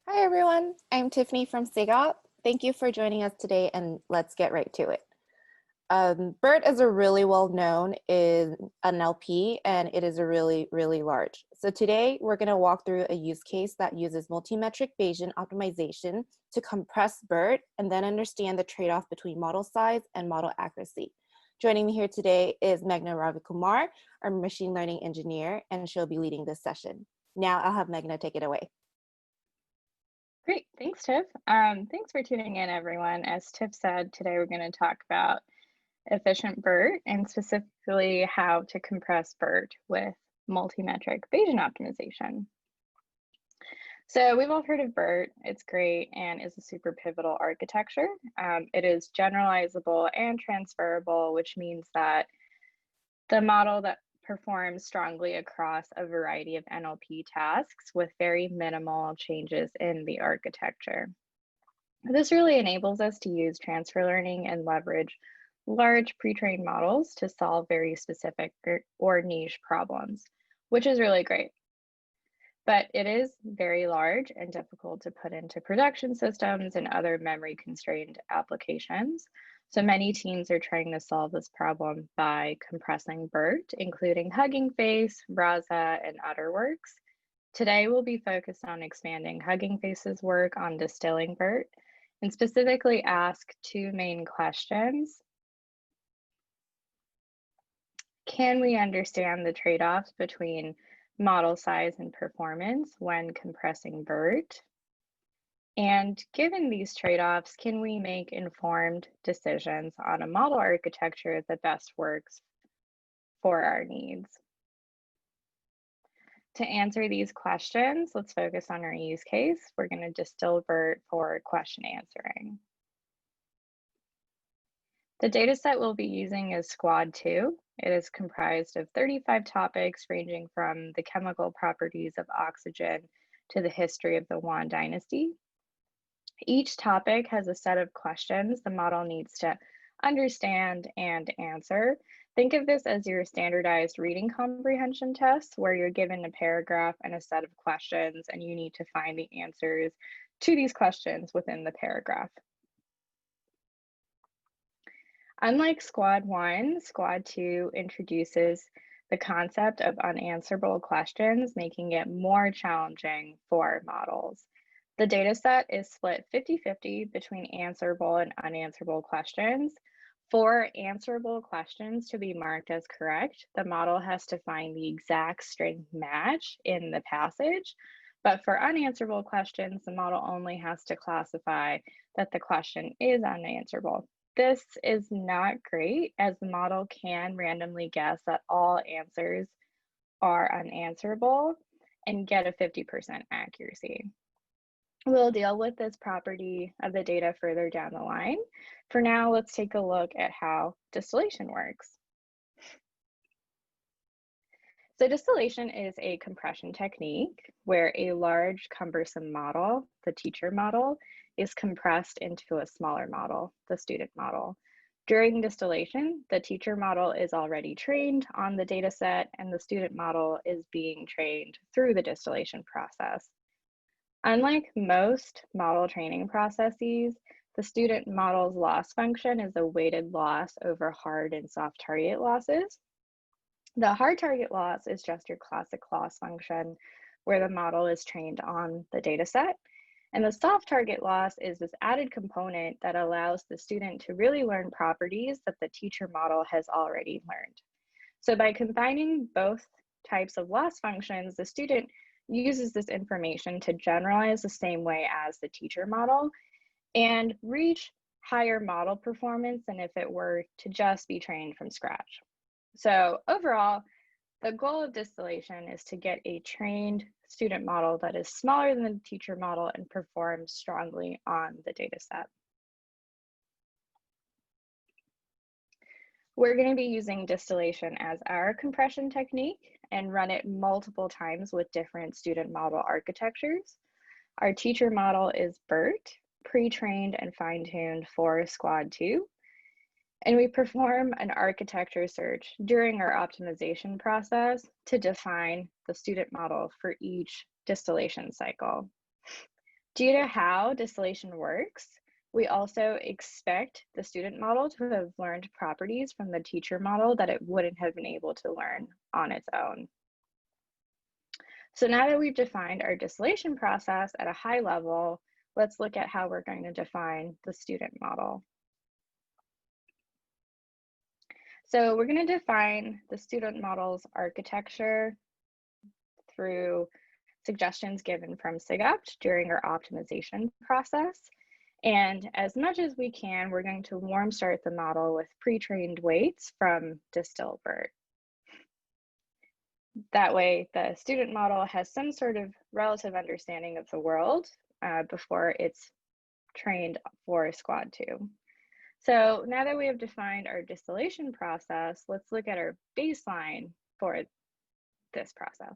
Hi everyone, I'm Tiffany from SigOpt. Thank you for joining us today and let's get right to it. BERT is a really well known in NLP and it is a really large. So today we're going to walk through a use case that uses multimetric Bayesian optimization to compress BERT and then understand the trade-off between model size and model accuracy. Joining me here today is Meghna Ravikumar, our machine learning engineer, and she'll be leading this session. Now I'll have Meghna take it away. Great, thanks, Tiff. Thanks for tuning in, everyone. As Tiff said, today we're going to talk about efficient BERT and specifically how to compress BERT with multimetric Bayesian optimization. So we've all heard of BERT. It's great and is a super pivotal architecture. It is generalizable and transferable, which means that the model that performs strongly across a variety of NLP tasks with very minimal changes in the architecture. This really enables us to use transfer learning and leverage large pre-trained models to solve very specific or niche problems, which is really great. But it is very large and difficult to put into production systems and other memory constrained applications. So many teams are trying to solve this problem by compressing BERT, including Hugging Face, Rasa, and Utterworks. Today, we'll be focused on expanding Hugging Face's work on distilling BERT and specifically ask two main questions. Can we understand the trade-offs between model size and performance when compressing BERT? And given these trade-offs, can we make informed decisions on a model architecture that best works for our needs? To answer these questions, let's focus on our use case. We're going to distill BERT for question answering. The dataset we'll be using is Squad 2. It is comprised of 35 topics ranging from the chemical properties of oxygen to the history of the Yuan dynasty. Each topic has a set of questions the model needs to understand and answer. Think of this as your standardized reading comprehension test, where you're given a paragraph and a set of questions, and you need to find the answers to these questions within the paragraph. Unlike Squad 1, Squad 2 introduces the concept of unanswerable questions, making it more challenging for models. The dataset is split 50-50 between answerable and unanswerable questions. For answerable questions to be marked as correct, the model has to find the exact string match in the passage. But for unanswerable questions, the model only has to classify that the question is unanswerable. This is not great, as the model can randomly guess that all answers are unanswerable and get a 50% accuracy. We'll deal with this property of the data further down the line. For now, let's take a look at how distillation works. So distillation is a compression technique where a large, cumbersome model, the teacher model, is compressed into a smaller model, the student model. During distillation, the teacher model is already trained on the data set, and the student model is being trained through the distillation process. Unlike most model training processes, the student model's loss function is a weighted loss over hard and soft target losses. The hard target loss is just your classic loss function where the model is trained on the data set. And the soft target loss is this added component that allows the student to really learn properties that the teacher model has already learned. So by combining both types of loss functions, the student uses this information to generalize the same way as the teacher model and reach higher model performance than if it were to just be trained from scratch. So overall, the goal of distillation is to get a trained student model that is smaller than the teacher model and performs strongly on the data set. We're going to be using distillation as our compression technique and run it multiple times with different student model architectures. Our teacher model is BERT, pre-trained and fine-tuned for Squad 2. And we perform an architecture search during our optimization process to define the student model for each distillation cycle. Due to how distillation works, we also expect the student model to have learned properties from the teacher model that it wouldn't have been able to learn on its own. So now that we've defined our distillation process at a high level, let's look at how we're going to define the student model. So we're going to define the student model's architecture through suggestions given from SigOpt during our optimization process. And as much as we can, we're going to warm start the model with pre-trained weights from Distill BERT. That way, the student model has some sort of relative understanding of the world before it's trained for Squad 2. So now that we have defined our distillation process, let's look at our baseline for this process.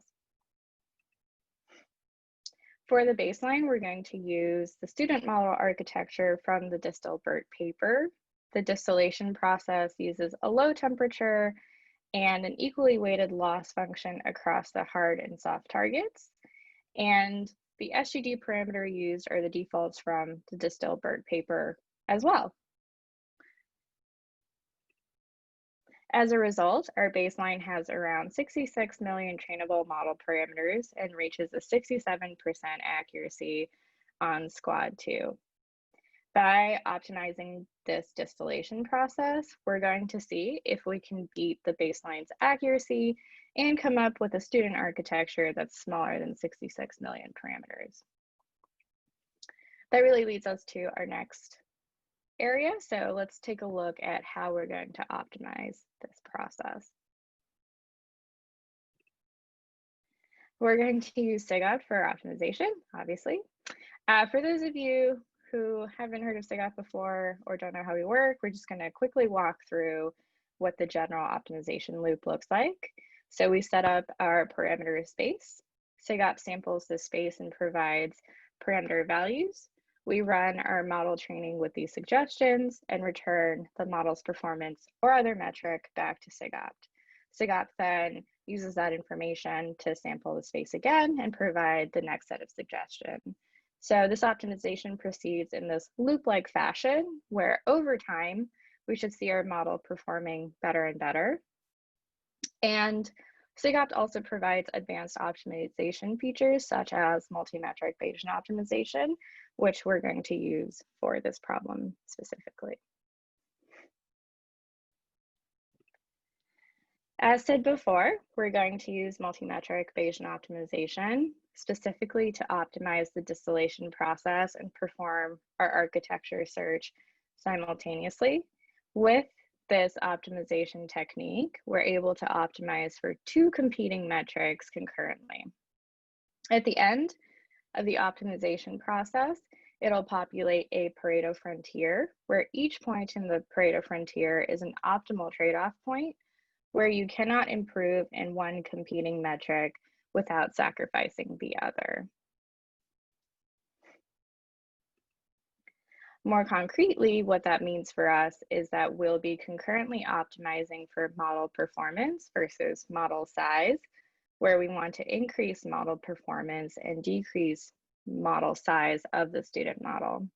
For the baseline, we're going to use the student model architecture from the Distill BERT paper. The distillation process uses a low temperature and an equally weighted loss function across the hard and soft targets. And the SGD parameter used are the defaults from the Distill BERT paper as well. As a result, our baseline has around 66 million trainable model parameters and reaches a 67% accuracy on Squad 2. By optimizing this distillation process, we're going to see if we can beat the baseline's accuracy and come up with a student architecture that's smaller than 66 million parameters. That really leads us to our next area. So let's take a look at how we're going to optimize this process. We're going to use SigOpt for optimization, obviously. For those of you who haven't heard of SigOpt before or don't know how we work, we're just going to quickly walk through what the general optimization loop looks like. So we set up our parameter space. SigOpt samples this space and provides parameter values. We run our model training with these suggestions and return the model's performance or other metric back to SigOpt. SigOpt then uses that information to sample the space again and provide the next set of suggestions. So this optimization proceeds in this loop-like fashion where over time, we should see our model performing better and better. And SigOpt also provides advanced optimization features such as Multimetric Bayesian Optimization, which we're going to use for this problem specifically. As said before, we're going to use Multimetric Bayesian Optimization specifically to optimize the distillation process and perform our architecture search simultaneously. With this optimization technique, we're able to optimize for two competing metrics concurrently. At the end of the optimization process, it'll populate a Pareto frontier where each point in the Pareto frontier is an optimal trade-off point where you cannot improve in one competing metric without sacrificing the other. More concretely, what that means for us is that we'll be concurrently optimizing for model performance versus model size, where we want to increase model performance and decrease model size of the student model.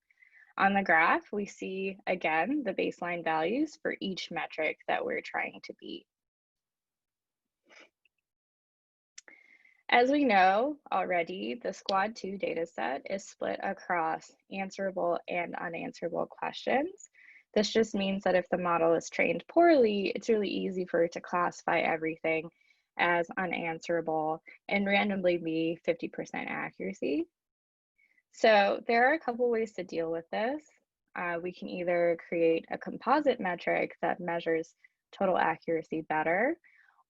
On the graph, we see, again, the baseline values for each metric that we're trying to beat. As we know already, the Squad 2 dataset is split across answerable and unanswerable questions. This just means that if the model is trained poorly, it's really easy for it to classify everything as unanswerable and randomly be 50% accuracy. So there are a couple ways to deal with this. We can either create a composite metric that measures total accuracy better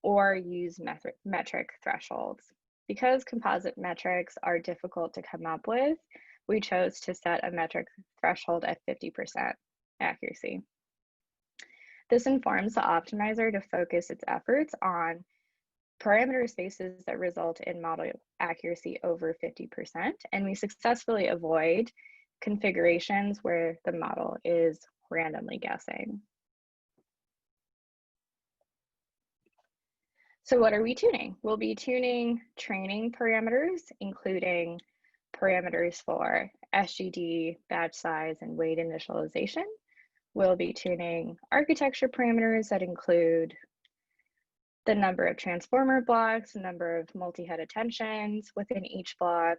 or use metric thresholds. Because composite metrics are difficult to come up with, we chose to set a metric threshold at 50% accuracy. This informs the optimizer to focus its efforts on parameter spaces that result in model accuracy over 50%, and we successfully avoid configurations where the model is randomly guessing. So what are we tuning? We'll be tuning training parameters, including parameters for SGD, batch size, and weight initialization. We'll be tuning architecture parameters that include the number of transformer blocks, the number of multi-head attentions within each block,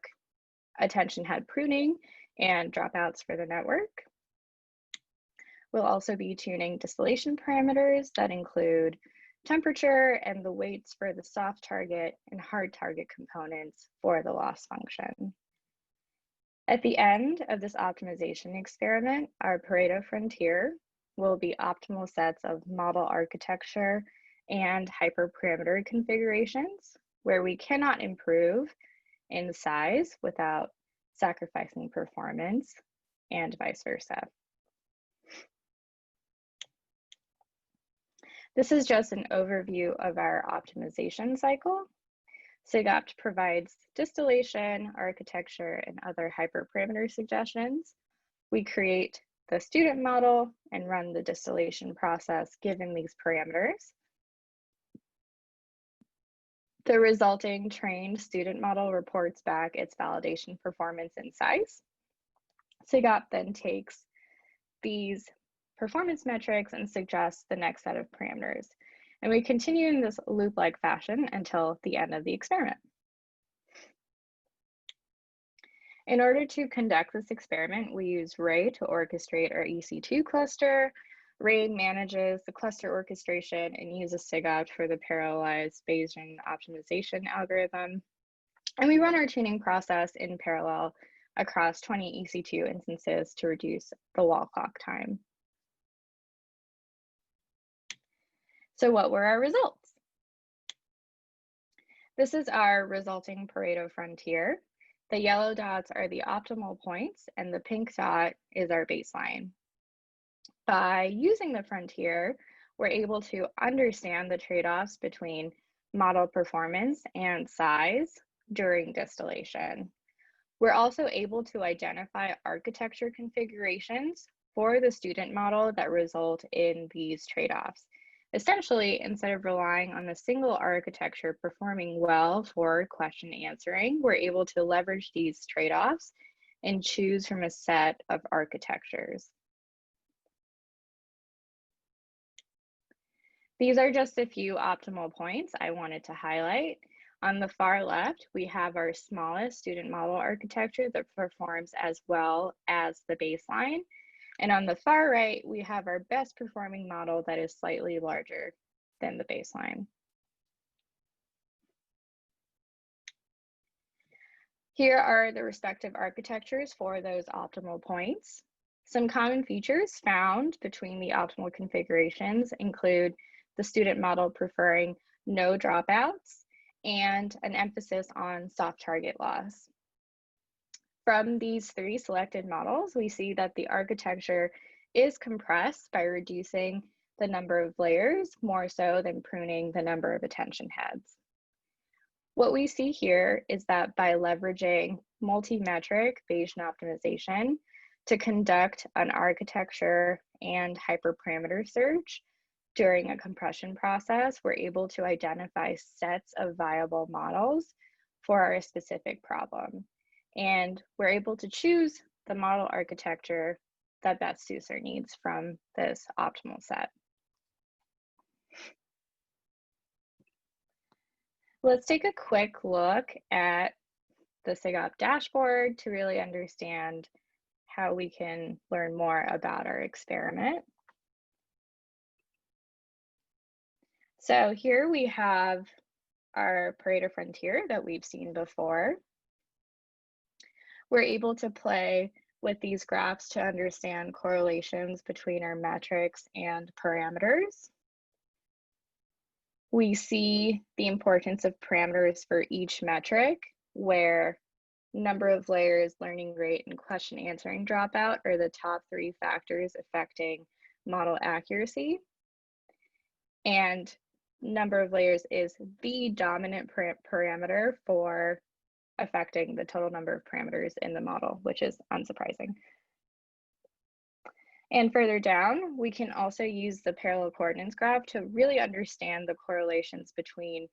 attention head pruning, and dropouts for the network. We'll also be tuning distillation parameters that include temperature and the weights for the soft target and hard target components for the loss function. At the end of this optimization experiment, our Pareto frontier will be optimal sets of model architecture and hyperparameter configurations where we cannot improve in size without sacrificing performance, and vice versa. This is just an overview of our optimization cycle. SigOpt provides distillation, architecture, and other hyperparameter suggestions. We create the student model and run the distillation process given these parameters. The resulting trained student model reports back its validation performance and size. SigOpt then takes these performance metrics and suggests the next set of parameters. And we continue in this loop-like fashion until the end of the experiment. In order to conduct this experiment, we use Ray to orchestrate our EC2 cluster. Ray manages the cluster orchestration and uses SigOpt for the parallelized Bayesian optimization algorithm. And we run our tuning process in parallel across 20 EC2 instances to reduce the wall clock time. So what were our results? This is our resulting Pareto frontier. The yellow dots are the optimal points and the pink dot is our baseline. By using the frontier, we're able to understand the trade-offs between model performance and size during distillation. We're also able to identify architecture configurations for the student model that result in these trade-offs. Essentially, instead of relying on a single architecture performing well for question answering, we're able to leverage these trade-offs and choose from a set of architectures. These are just a few optimal points I wanted to highlight. On the far left, we have our smallest student model architecture that performs as well as the baseline. And on the far right, we have our best performing model that is slightly larger than the baseline. Here are the respective architectures for those optimal points. Some common features found between the optimal configurations include the student model preferring no dropouts and an emphasis on soft target loss. From these three selected models, we see that the architecture is compressed by reducing the number of layers more so than pruning the number of attention heads. What we see here is that by leveraging multimetric Bayesian optimization to conduct an architecture and hyperparameter search during a compression process, we're able to identify sets of viable models for our specific problem. And we're able to choose the model architecture that best suits our needs from this optimal set. Let's take a quick look at the SigOpt dashboard to really understand how we can learn more about our experiment. So here we have our Pareto frontier that we've seen before. We're able to play with these graphs to understand correlations between our metrics and parameters. We see the importance of parameters for each metric, where number of layers, learning rate, and question answering dropout are the top three factors affecting model accuracy. And number of layers is the dominant parameter for affecting the total number of parameters in the model, which is unsurprising. And further down, we can also use the parallel coordinates graph to really understand the correlations between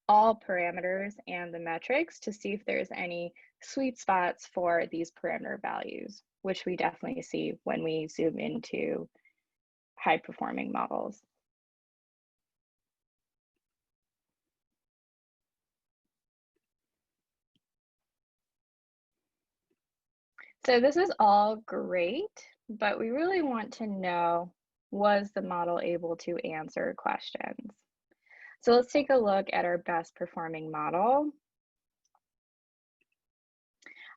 all parameters and the metrics to see if there's any sweet spots for these parameter values, which we definitely see when we zoom into high performing models. So this is all great, but we really want to know, was the model able to answer questions? So let's take a look at our best performing model.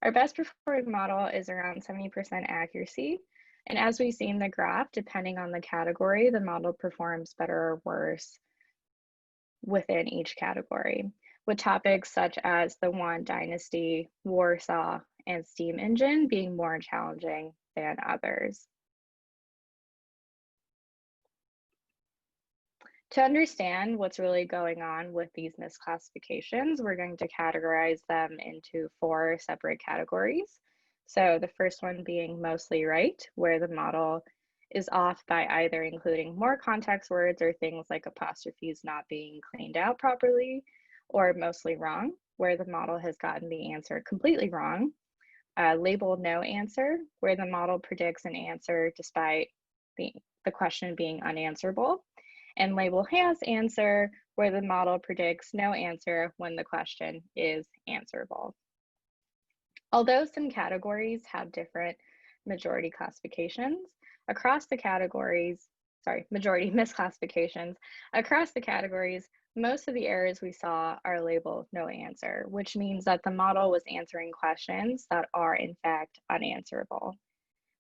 Our best performing model is around 70% accuracy. And as we see in the graph, depending on the category, the model performs better or worse within each category, with topics such as the Yuan Dynasty, Warsaw, and steam engine being more challenging than others. To understand what's really going on with these misclassifications, we're going to categorize them into 4 separate categories. So the first one being mostly right, where the model is off by either including more context words or things like apostrophes not being cleaned out properly, or mostly wrong, where the model has gotten the answer completely wrong. Label no answer, where the model predicts an answer despite the question being unanswerable. And label has answer, where the model predicts no answer when the question is answerable. Although some categories have different majority classifications, across the categories, majority misclassifications, across the categories, most of the errors we saw are labeled no answer, which means that the model was answering questions that are in fact unanswerable.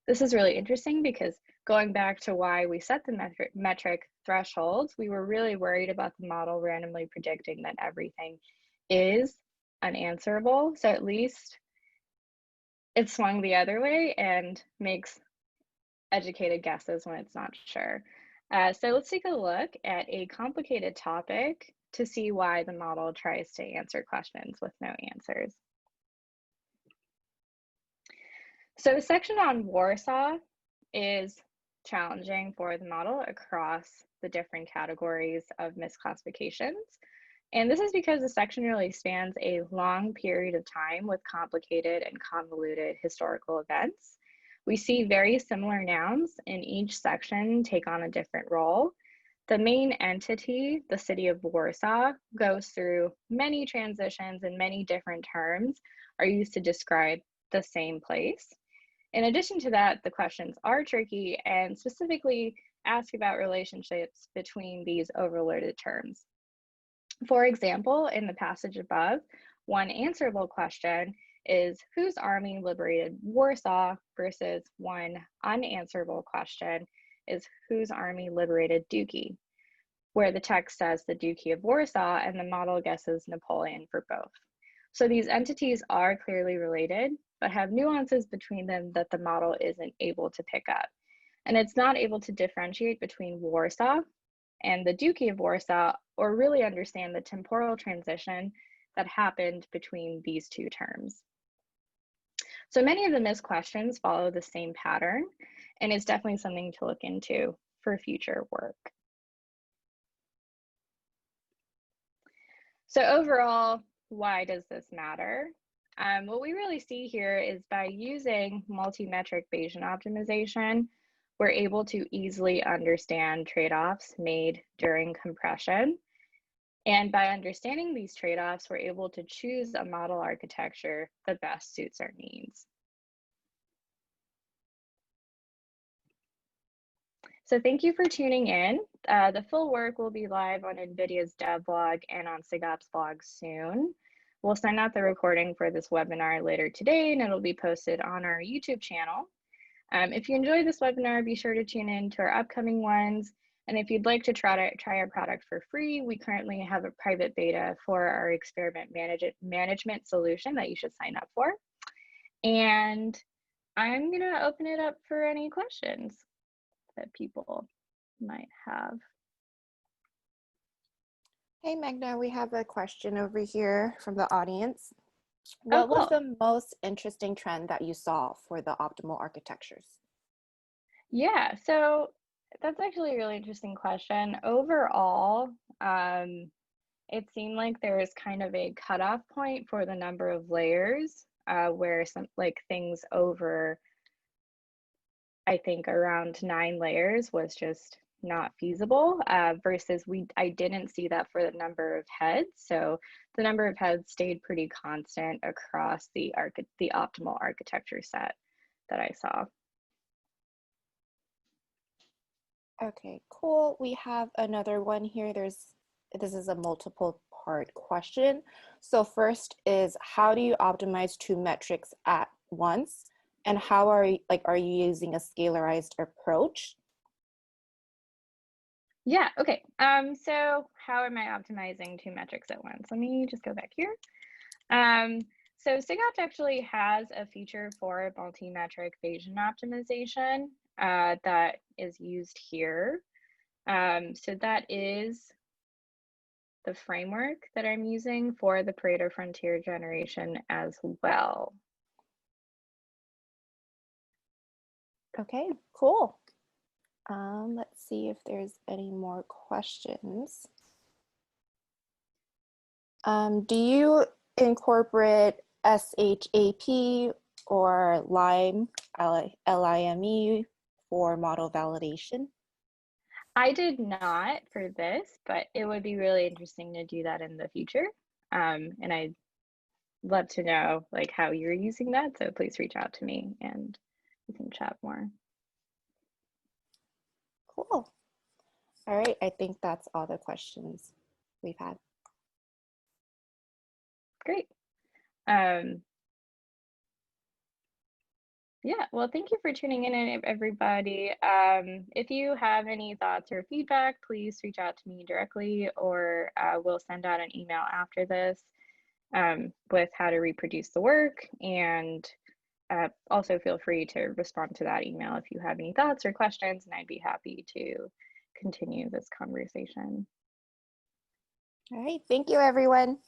This is really interesting because going back to why we set the metric thresholds, we were really worried about the model randomly predicting that everything is unanswerable. So at least it swung the other way and makes educated guesses when it's not sure. So let's take a look at a complicated topic to see why the model tries to answer questions with no answers. So the section on Warsaw is challenging for the model across the different categories of misclassifications. And this is because the section really spans a long period of time with complicated and convoluted historical events. We see very similar nouns in each section take on a different role. The main entity, the city of Warsaw, goes through many transitions and many different terms are used to describe the same place. In addition to that, the questions are tricky and specifically ask about relationships between these overloaded terms. For example, in the passage above, one answerable question is whose army liberated Warsaw versus one unanswerable question is whose army liberated Duki, where the text says the Duchy of Warsaw and the model guesses Napoleon for both. So these entities are clearly related, but have nuances between them that the model isn't able to pick up. And it's not able to differentiate between Warsaw and the Duchy of Warsaw, or really understand the temporal transition that happened between these two terms. So many of the missed questions follow the same pattern, and it's definitely something to look into for future work. So overall, why does this matter? What we really see here is by using multimetric Bayesian optimization, we're able to easily understand trade-offs made during compression. And by understanding these trade-offs, we're able to choose a model architecture that best suits our needs. So thank you for tuning in. The full work will be live on NVIDIA's devlog and on SigOpt's blog soon. We'll send out the recording for this webinar later today, and it'll be posted on our YouTube channel. If you enjoyed this webinar, be sure to tune in to our upcoming ones. And if you'd like to try our product for free, we currently have a private beta for our experiment management solution that you should sign up for. And I'm going to open it up for any questions that people might have. Hey, Magna, we have a question over here from the audience. What was the most interesting trend that you saw for the optimal architectures? Yeah, so that's actually a really interesting question. Overall, it seemed like there was kind of a cutoff point for the number of layers where some things over, I think around 9 layers was just not feasible versus I didn't see that for the number of heads. So the number of heads stayed pretty constant across the optimal architecture set that I saw. Okay, cool. We have another one here. This is a multiple part question. So first is, how do you optimize 2 metrics at once? And how are you using a scalarized approach? Yeah, okay. So how am I optimizing 2 metrics at once? Let me just go back here. So SigOpt actually has a feature for multimetric Bayesian optimization that is used here. So that is the framework that I'm using for the Pareto frontier generation as well. Okay, cool. Let's see if there's any more questions. Do you incorporate SHAP or LIME, LIME for model validation? I did not for this, but it would be really interesting to do that in the future. And I'd love to know how you're using that. So please reach out to me and we can chat more. Cool. All right, I think that's all the questions we've had. Great. Yeah, well, thank you for tuning in, everybody. If you have any thoughts or feedback, please reach out to me directly, or we'll send out an email after this with how to reproduce the work. And also feel free to respond to that email if you have any thoughts or questions, and I'd be happy to continue this conversation. All right, thank you, everyone.